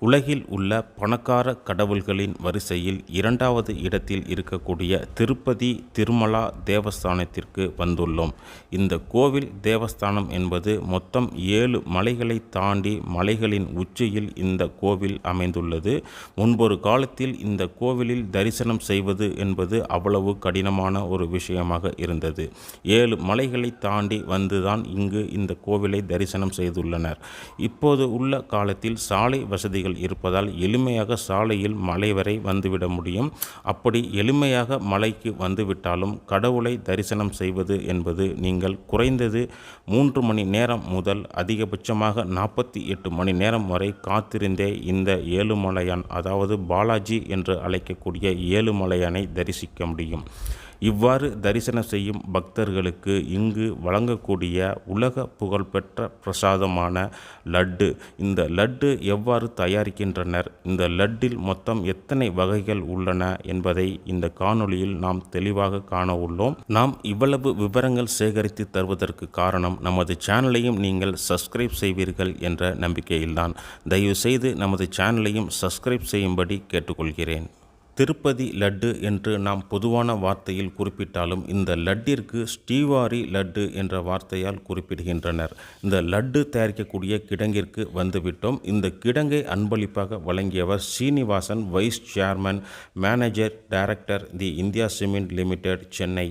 உலகில் உள்ள பணக்கார கடவுள்களின் வரிசையில் 2வது இடத்தில் இருக்கக்கூடிய திருப்பதி திருமலா தேவஸ்தானத்திற்கு வந்துள்ளோம். இந்த கோவில் தேவஸ்தானம் என்பது மொத்தம் 7 மலைகளை தாண்டி மலைகளின் உச்சியில் இந்த கோவில் அமைந்துள்ளது. முன்பொரு காலத்தில் இந்த கோவிலில் தரிசனம் செய்வது என்பது அவ்வளவு கடினமான ஒரு விஷயமாக இருந்தது. 7 மலைகளை தாண்டி வந்துதான் இங்கு இந்த கோவிலை தரிசனம் செய்துள்ளனர். இப்போது உள்ள காலத்தில் சாலை வசதிகள் இருப்பதால் எளிமையாக சாலையில் மலை வரை வந்துவிட முடியும். அப்படி எளிமையாக மலைக்கு வந்துவிட்டாலும் கடவுளை தரிசனம் செய்வது என்பது நீங்கள் குறைந்தது 3 மணி நேரம் முதல் அதிகபட்சமாக 48 மணி நேரம் வரை காத்திருந்தே இந்த ஏழுமலையான், அதாவது பாலாஜி என்று அழைக்கக்கூடிய ஏழுமலையானை தரிசிக்க முடியும். இவ்வாறு தரிசனம் செய்யும் பக்தர்களுக்கு இங்கு வழங்கக்கூடிய உலக புகழ்பெற்ற பிரசாதமான லட்டு. இந்த லட்டு எவ்வாறு தயாரிக்கின்றனர், இந்த லட்டில் மொத்தம் எத்தனை வகைகள் உள்ளன என்பதை இந்த காணொளியில் நாம் தெளிவாக காண உள்ளோம். நாம் இவ்வளவு விவரங்கள் சேகரித்து தருவதற்கு காரணம் நமது சேனலையும் நீங்கள் சப்ஸ்கிரைப் செய்வீர்கள் என்ற நம்பிக்கையில்தான். தயவு செய்து நமது சேனலையும் சப்ஸ்கிரைப் செய்யும்படி கேட்டுக்கொள்கிறேன். திருப்பதி லட்டு என்று நாம் பொதுவான வார்த்தையில் குறிப்பிட்டாலும் இந்த லட்டிற்கு ஸ்ரீவாரி லட்டு என்ற வார்த்தையால் குறிப்பிடுகின்றனர். இந்த லட்டு தயாரிக்கக்கூடிய கிடங்கிற்கு வந்துவிட்டோம். இந்த கிடங்கை அன்பளிப்பாக வழங்கியவர் Srinivasan, vice chairman, manager director, தி இந்தியா சிமெண்ட் லிமிடெட், சென்னை.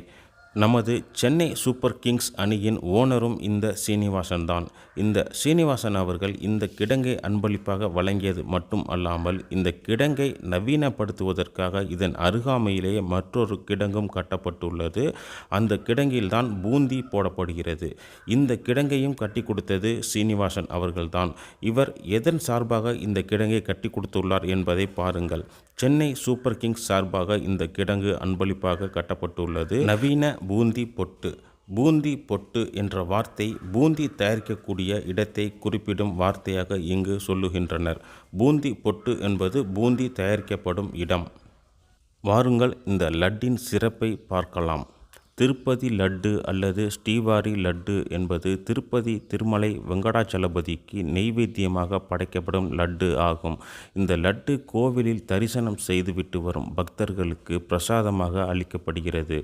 நமது சென்னை சூப்பர் கிங்ஸ் அணியின் ஓனரும் இந்த சீனிவாசன் தான். இந்த சீனிவாசன் அவர்கள் இந்த கிடங்கை அன்பளிப்பாக வழங்கியது மட்டும் அல்லாமல் இந்த கிடங்கை நவீனப்படுத்துவதற்காக இதன் அருகாமையிலேயே மற்றொரு கிடங்கும் கட்டப்பட்டுள்ளது. அந்த கிடங்கில்தான் பூந்தி போடப்படுகிறது. இந்த கிடங்கையும் கட்டி கொடுத்தது சீனிவாசன் அவர்கள்தான். இவர் எதன் சார்பாக இந்த கிடங்கை கட்டி கொடுத்துள்ளார் என்பதை பாருங்கள். சென்னை சூப்பர் கிங்ஸ் சார்பாக இந்த கிடங்கு அன்பளிப்பாக கட்டப்பட்டுள்ளது. நவீன பூந்தி பொட்டு. பூந்தி பொட்டு என்ற வார்த்தை பூந்தி தயாரிக்கக்கூடிய இடத்தை குறிப்பிடும் வார்த்தையாக இங்கு சொல்லுகின்றனர். பூந்தி பொட்டு என்பது பூந்தி தயாரிக்கப்படும் இடம். வாருங்கள் இந்த லட்டின் சிறப்பை பார்க்கலாம். திருப்பதி லட்டு அல்லது ஸ்ரீவாரி லட்டு என்பது திருப்பதி திருமலை வெங்கடாச்சலபதிக்கு நெய்வேத்தியமாக படைக்கப்படும் லட்டு ஆகும். இந்த லட்டு கோவிலில் தரிசனம் செய்துவிட்டு வரும் பக்தர்களுக்கு பிரசாதமாக அளிக்கப்படுகிறது.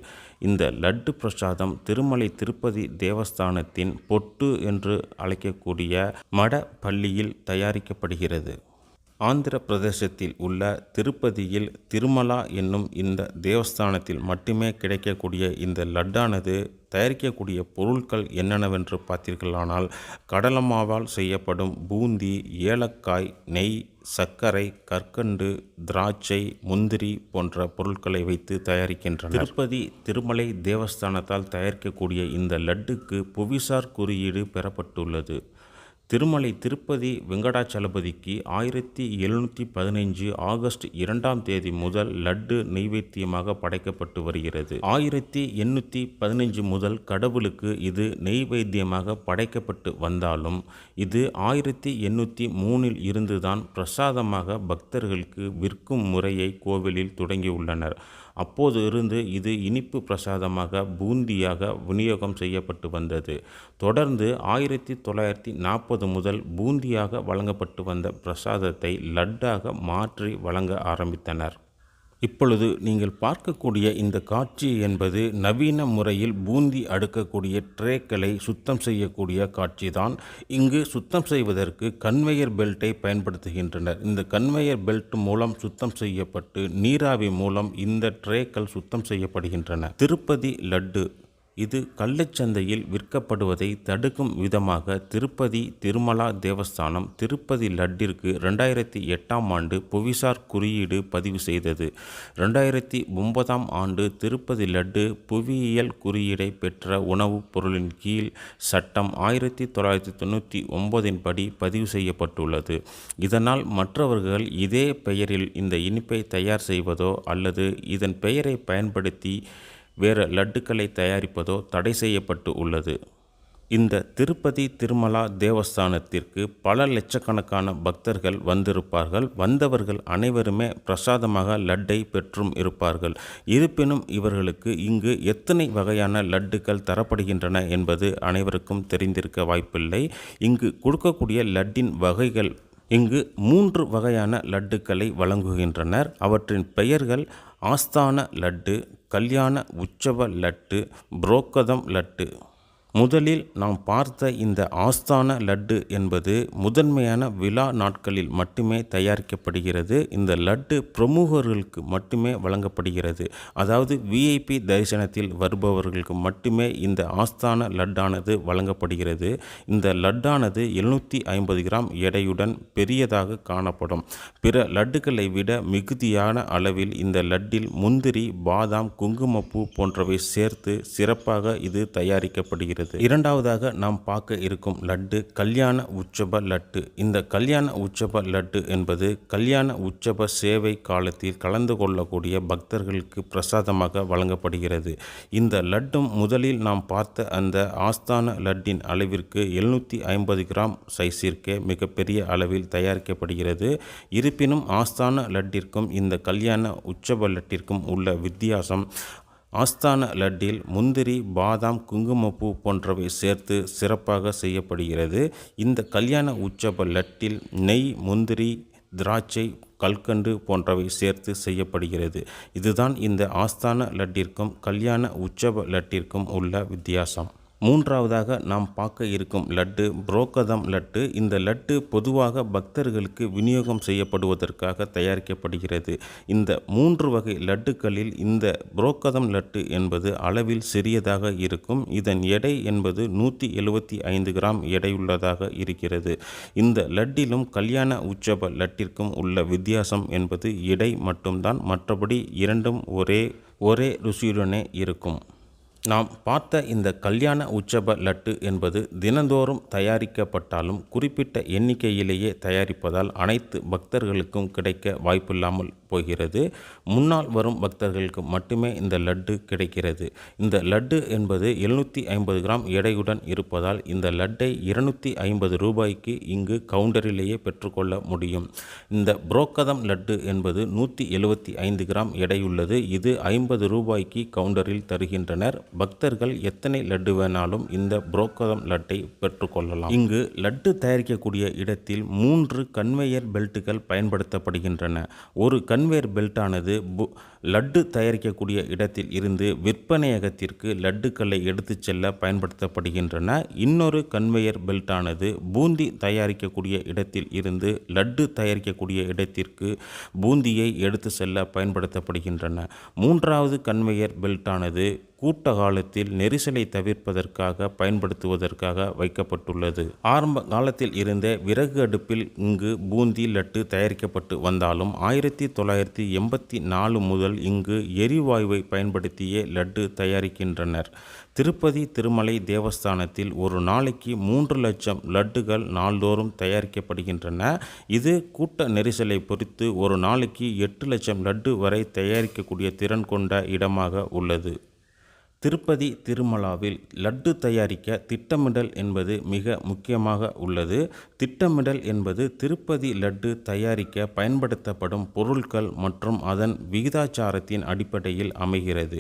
இந்த லட்டு பிரசாதம் திருமலை திருப்பதி தேவஸ்தானத்தின் பொட்டு என்று அழைக்கக்கூடிய மட பள்ளியில் தயாரிக்கப்படுகிறது. ஆந்திர பிரதேசத்தில் உள்ள திருப்பதியில் திருமலா என்னும் இந்த தேவஸ்தானத்தில் மட்டுமே கிடைக்கக்கூடிய இந்த லட்டானது தயாரிக்கக்கூடிய பொருட்கள் என்னென்னவென்று பார்த்தீர்களானால், கடலமாவால் செய்யப்படும் பூந்தி, ஏலக்காய், நெய், சர்க்கரை, கற்கண்டு, திராட்சை, முந்திரி போன்ற பொருட்களை வைத்து தயாரிக்கின்றனர். திருப்பதி திருமலை தேவஸ்தானத்தால் தயாரிக்கக்கூடிய இந்த லட்டுக்கு புவிசார் குறியீடு பெறப்பட்டுள்ளது. திருமலை திருப்பதி வெங்கடாச்சலபதிக்கு 1715 ஆகஸ்ட் 2ஆம் தேதி முதல் லட்டு நெய்வேத்தியமாக படைக்கப்பட்டு வருகிறது. 1815 முதல் கடவுளுக்கு இது நெய்வேத்தியமாக படைக்கப்பட்டு வந்தாலும் இது 1803 இருந்துதான் பிரசாதமாக பக்தர்களுக்கு விற்கும் முறையை கோவிலில் தொடங்கியுள்ளனர். அப்போது இருந்து இது இனிப்பு பிரசாதமாக பூந்தியாக விநியோகம் செய்யப்பட்டு வந்தது. தொடர்ந்து 1940 முதல் பூந்தியாக வழங்கப்பட்டு வந்த பிரசாதத்தை லட்டாக மாற்றி வழங்க ஆரம்பித்தனர். இப்பொழுது நீங்கள் பார்க்கக்கூடிய இந்த காட்சி என்பது நவீன முறையில் பூந்தி அடுக்கக்கூடிய ட்ரேக்களை சுத்தம் செய்யக்கூடிய காட்சிதான். இங்கு சுத்தம் செய்வதற்கு கன்வேயர் பெல்ட்டை பயன்படுத்துகின்றனர். இந்த கன்வேயர் பெல்ட் மூலம் சுத்தம் செய்யப்பட்டு நீராவி மூலம் இந்த ட்ரேக்கள் சுத்தம் செய்யப்படுகின்றன. திருப்பதி லட்டு இது கள்ளச்சந்தையில் விற்கப்படுவதை தடுக்கும் விதமாக திருப்பதி திருமலா தேவஸ்தானம் திருப்பதி லட்டிற்கு 2008ஆம் ஆண்டு புவிசார் குறியீடு பதிவு செய்தது. 2009ஆம் ஆண்டு திருப்பதி லட்டு புவியியல் குறியீடை பெற்ற உணவுப் பொருளின் கீழ் சட்டம் 1999 படி பதிவு செய்யப்பட்டுள்ளது. இதனால் மற்றவர்கள் இதே பெயரில் இந்த இனிப்பை தயார் செய்வதோ அல்லது இதன் பெயரை பயன்படுத்தி வேறு லட்டுக்களை தயாரிப்பதோ தடை செய்யப்பட்டு உள்ளது. இந்த திருப்பதி திருமலா தேவஸ்தானத்திற்கு பல லட்சக்கணக்கான பக்தர்கள் வந்திருப்பார்கள். வந்தவர்கள் அனைவருமே பிரசாதமாக லட்டை பெற்றும் இருப்பார்கள். இருப்பினும் இவர்களுக்கு இங்கு எத்தனை வகையான லட்டுக்கள் தரப்படுகின்றன என்பது அனைவருக்கும் தெரிந்திருக்க வாய்ப்பில்லை. இங்கு கொடுக்கக்கூடிய லட்டின் வகைகள் இங்கு 3 வகையான லட்டுக்களை வழங்குகின்றனர். அவற்றின் பெயர்கள் ஆஸ்தான லட்டு, கல்யாண உற்சவ லட்டு, புரோக்கதம் லட்டு. முதலில் நாம் பார்த்த இந்த ஆஸ்தான லட்டு என்பது முதன்மையான விழா நாட்களில் மட்டுமே தயாரிக்கப்படுகிறது. இந்த லட்டு பிரமுகர்களுக்கு மட்டுமே வழங்கப்படுகிறது. அதாவது விஐபி தரிசனத்தில் வருபவர்களுக்கு மட்டுமே இந்த ஆஸ்தான லட்டானது வழங்கப்படுகிறது. இந்த லட்டானது 750 கிராம் எடையுடன் பெரியதாக காணப்படும். பிற லட்டுக்களை விட மிகுதியான அளவில் இந்த லட்டில் முந்திரி, பாதாம், குங்குமப்பூ போன்றவை சேர்த்து சிறப்பாக இது தயாரிக்கப்படுகிறது. இரண்டாவதாக நாம் பார்க்க இருக்கும் லட்டு கல்யாண உற்சவ லட்டு. இந்த கல்யாண உற்சவ லட்டு என்பது கல்யாண உற்சவ சேவை காலத்தில் கலந்து கொள்ளக்கூடிய பக்தர்களுக்கு பிரசாதமாக வழங்கப்படுகிறது. இந்த லட்டும் முதலில் நாம் பார்த்த அந்த ஆஸ்தான லட்டின் அளவிற்கு 750 கிராம் சைஸிற்கே மிகப்பெரிய அளவில் தயாரிக்கப்படுகிறது. இருப்பினும் ஆஸ்தான லட்டிற்கும் இந்த கல்யாண உற்சவ லட்டிற்கும் உள்ள வித்தியாசம், ஆஸ்தான லட்டில் முந்திரி, பாதாம், குங்குமப்பூ போன்றவை சேர்த்து சிறப்பாக செய்யப்படுகிறது. இந்த கல்யாண உற்சவ லட்டில் நெய், முந்திரி, திராட்சை, கல்கண்டு போன்றவை சேர்த்து செய்யப்படுகிறது. இதுதான் இந்த ஆஸ்தான லட்டிற்கும் கல்யாண உற்சவ லட்டிற்கும் உள்ள வித்தியாசம். மூன்றாவதாக நாம் பார்க்க இருக்கும் லட்டு புரோக்கதம் லட்டு. இந்த லட்டு பொதுவாக பக்தர்களுக்கு விநியோகம் செய்யப்படுவதற்காக தயாரிக்கப்படுகிறது. இந்த 3 வகை லட்டுக்களில் இந்த புரோக்கதம் லட்டு என்பது அளவில் சிறியதாக இருக்கும். இதன் எடை என்பது 175 கிராம் எடையுள்ளதாக இருக்கிறது. இந்த லட்டிலும் கல்யாண உற்சவ லட்டிற்கும் உள்ள வித்தியாசம் என்பது எடை மட்டும்தான். மற்றபடி இரண்டும் ஒரே ருசியுடனே இருக்கும். நாம் பார்த்த இந்த கல்யாண உற்சவ லட்டு என்பது தினந்தோறும் தயாரிக்கப்பட்டாலும் குறிப்பிட்ட எண்ணிக்கையிலேயே தயாரிப்பதால் அனைத்து பக்தர்களுக்கும் கிடைக்க வாய்ப்பில்லாமல் போகிறது. முன்னால் வரும் பக்தர்களுக்கு மட்டுமே இந்த லட்டு கிடைக்கிறது. இந்த லட்டு என்பது 750 கிராம் எடையுடன் இருப்பதால் இந்த லட்டை 250 ரூபாய்க்கு இங்கு கவுண்டரிலேயே பெற்றுக்கொள்ள முடியும். இந்த புரோக்கதம் லட்டு என்பது 175 கிராம் எடையுள்ளது. இது 50 ரூபாய்க்கு கவுண்டரில் தருகின்றனர். பக்தர்கள் எத்தனை லட்டு வேணாலும் இந்த புரோக்கதம் லட்டை பெற்றுக்கொள்ளலாம். இங்கு லட்டு தயாரிக்கக்கூடிய இடத்தில் 3 கன்வேயர் பெல்ட்டுகள் பயன்படுத்தப்படுகின்றன. ஒரு கன்வேயர் பெல்ட்டானது லட்டு தயாரிக்கக்கூடிய இடத்தில் இருந்து விற்பனையகத்திற்கு லட்டுக்களை எடுத்து செல்ல பயன்படுத்தப்படுகின்றன. இன்னொரு கன்வேயர் பெல்ட்டானது பூந்தி தயாரிக்கக்கூடிய இடத்தில் இருந்து லட்டு தயாரிக்கக்கூடிய இடத்திற்கு பூந்தியை எடுத்து செல்ல பயன்படுத்தப்படுகின்றன. மூன்றாவது கன்வேயர் பெல்ட்டானது கூட்ட காலத்தில் நெரிசலை தவிர்ப்பதற்காக பயன்படுத்துவதற்காக வைக்கப்பட்டுள்ளது. ஆரம்ப காலத்தில் இருந்த விறகு அடுப்பில் இங்கு பூந்தி லட்டு தயாரிக்கப்பட்டு வந்தாலும் 1984 முதல் இங்கு எரிவாயுவை பயன்படுத்தியே லட்டு தயாரிக்கின்றனர். திருப்பதி திருமலை தேவஸ்தானத்தில் ஒரு நாளைக்கு 3 லட்சம் லட்டுகள் நாள்தோறும் தயாரிக்கப்படுகின்றன. இது கூட்ட நெரிசலை பொறுத்து ஒரு நாளைக்கு 8 லட்சம் லட்டு வரை தயாரிக்கக்கூடிய திறன் கொண்ட இடமாக உள்ளது. திருப்பதி திருமலாவில் லட்டு தயாரிக்க திட்டமிடல் என்பது மிக முக்கியமாக உள்ளது. திட்டமிடல் என்பது திருப்பதி லட்டு தயாரிக்க பயன்படுத்தப்படும் பொருட்கள் மற்றும் அதன் விகிதாச்சாரத்தின் அடிப்படையில் அமைகிறது.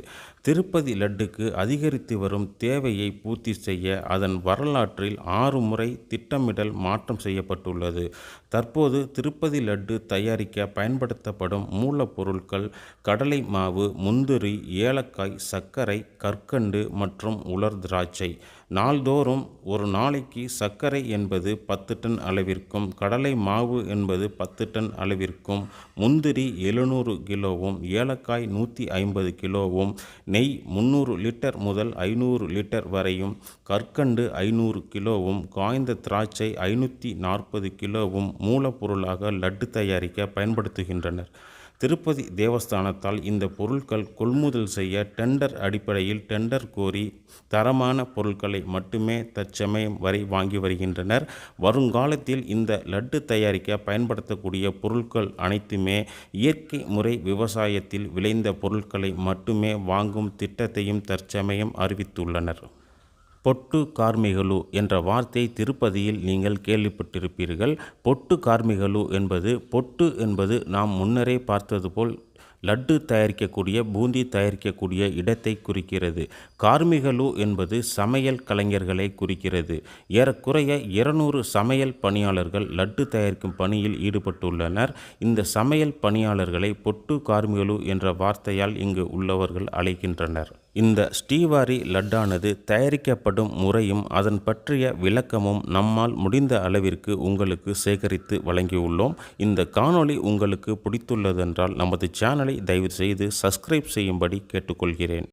திருப்பதி லட்டுக்கு அதிகரித்து வரும் தேவையை பூர்த்தி செய்ய அதன் வரலாற்றில் 6 முறை திட்டமிடல் மாற்றம் செய்யப்பட்டுள்ளது. தற்போது திருப்பதி லட்டு தயாரிக்க பயன்படுத்தப்படும் மூலப்பொருட்கள் கடலை மாவு, முந்திரி, ஏலக்காய், சர்க்கரை, கற்கண்டு மற்றும் உலர் திராட்சை. நாள்தோறும் ஒரு நாளைக்கு சர்க்கரை என்பது 10 டன் அளவிற்கும், கடலை மாவு என்பது 10 டன் அளவிற்கும், முந்திரி 700 கிலோவும், ஏலக்காய் 150 கிலோவும், நெய் 300 லிட்டர் முதல் 500 லிட்டர் வரையும், கற்கண்டு 500 கிலோவும், காய்ந்த திராட்சை 540 கிலோவும் மூலப்பொருளாக லட்டு தயாரிக்க பயன்படுத்துகின்றனர். திருப்பதி தேவஸ்தானத்தால் இந்த பொருட்கள் கொள்முதல் செய்ய டெண்டர் அடிப்படையில் டெண்டர் கோரி தரமான பொருட்களை மட்டுமே தற்சமயம் வரை வாங்கி வருகின்றனர். வருங்காலத்தில் இந்த லட்டு தயாரிக்க பயன்படுத்தக்கூடிய பொருட்கள் அனைத்துமே இயற்கை முறை விவசாயத்தில் விளைந்த பொருட்களை மட்டுமே வாங்கும் திட்டத்தையும் தற்சமயம் அறிவித்துள்ளனர். பொட்டு கார்மிகலு என்ற வார்த்தை திருப்பதியில் நீங்கள் கேள்விப்பட்டிருப்பீர்கள். பொட்டு கார்மிகலு என்பது பொட்டு என்பது நாம் முன்னரே பார்த்தது போல் லட்டு தயாரிக்கக்கூடிய பூந்தி தயாரிக்கக்கூடிய இடத்தை குறிக்கிறது. கார்மிகலு என்பது சமையல் கலைஞர்களை குறிக்கிறது. ஏறக்குறைய 200 சமையல் பணியாளர்கள் லட்டு தயாரிக்கும் பணியில் ஈடுபட்டுள்ளனர். இந்த சமையல் பணியாளர்களை பொட்டு கார்மிகலு என்ற வார்த்தையால் இங்கு உள்ளவர்கள் அழைக்கின்றனர். இந்த ஸ்ரீவாரி லட்டானது தயாரிக்கப்படும் முறையும் அதன் பற்றிய விளக்கமும் நம்மால் முடிந்த அளவிற்கு உங்களுக்கு சேகரித்து வழங்கியுள்ளோம். இந்த காணொளி உங்களுக்கு பிடித்துள்ளதென்றால் நமது சேனலை தயவு செய்து சப்ஸ்கிரைப் செய்யும்படி கேட்டுக்கொள்கிறேன்.